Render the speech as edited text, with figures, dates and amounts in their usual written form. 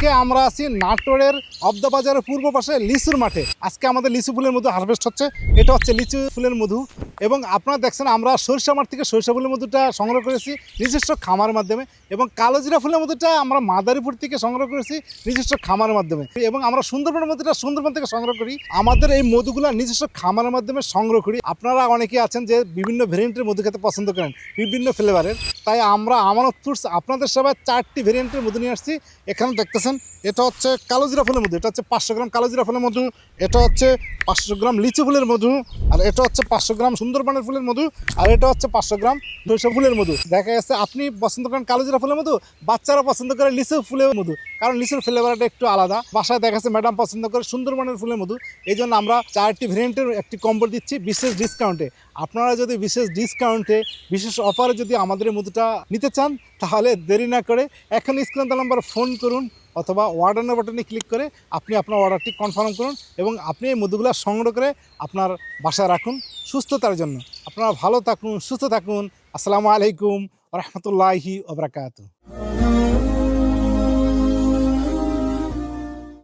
আজকে আমরা আছি নাটোরের অবদা বাজারের পূর্ব পাশে লিচুর মাঠে। আজকে আমাদের লিচু ফুলের মধু হারভেস্ট হচ্ছে। এটা হচ্ছে লিচু ফুলের মধু এবং আপনারা দেখছেন আমরা সরিষা মাঠ থেকে সরিষা ফুলের মধুটা সংগ্রহ করেছি নিজস্ব খামার মাধ্যমে এবং কালোজিরা ফুলের মধুটা আমরা মাদারীপুর থেকে সংগ্রহ করেছি নিজস্ব খামারের মাধ্যমে এবং আমরা সুন্দরবনের মধুটা সুন্দরবন থেকে সংগ্রহ করি। আমাদের এই মধুগুলো নিজস্ব খামারের মাধ্যমে সংগ্রহ করি। আপনারা অনেকেই আছেন যে বিভিন্ন ভেরিয়েন্টের মধু খেতে পছন্দ করেন, বিভিন্ন ফ্লেভারের, তাই আমরা আমানত ফুডস আপনাদের সবাই 4টি ভেরিয়েন্টের মধু নিয়ে আসছি। এখানে দেখতেছেন এটা হচ্ছে কালোজিরা ফুলের মধু, এটা হচ্ছে 500 গ্রাম কালোজিরা ফুলের মধু, এটা হচ্ছে 500 গ্রাম লিচু ফুলের মধু, আর এটা হচ্ছে 500 গ্রাম সুন্দরবনের ফুলের মধু, আর এটা হচ্ছে 500 গ্রাম সরিষা ফুলের মধু। দেখা যাচ্ছে আপনি পছন্দ করেন কালোজিরা ফুলের মধু, বাচ্চারা পছন্দ করে লিচু ফুলের মধু, কারণ লিচুর ফ্লেভারটা একটু আলাদা। বাসায় দেখা যাচ্ছে ম্যাডাম পছন্দ করে সুন্দরবনের ফুলের মধু। এই জন্য আমরা 4টি ভেরিয়েন্টের একটি কম্বো দিচ্ছি বিশেষ ডিসকাউন্টে। আপনারা যদি বিশেষ ডিসকাউন্টে বিশেষ অফারে যদি আমাদের এই মধুটা নিতে চান তাহলে দেরি না করে এখন স্ক্রিনে নাম্বার ফোন করুন অথবা অর্ডার বাটনে ক্লিক করে আপনি আপনার অর্ডারটি কনফার্ম করুন এবং আপনি এই মধুগুলো সংগ্রহ করে আপনার বাসায় রাখুন সুস্থতার জন্য। আপনারা ভালো থাকুন, সুস্থ থাকুন। আসসালামু আলাইকুম ওয়া রাহমাতুল্লাহি ওয়া বারাকাতুহু।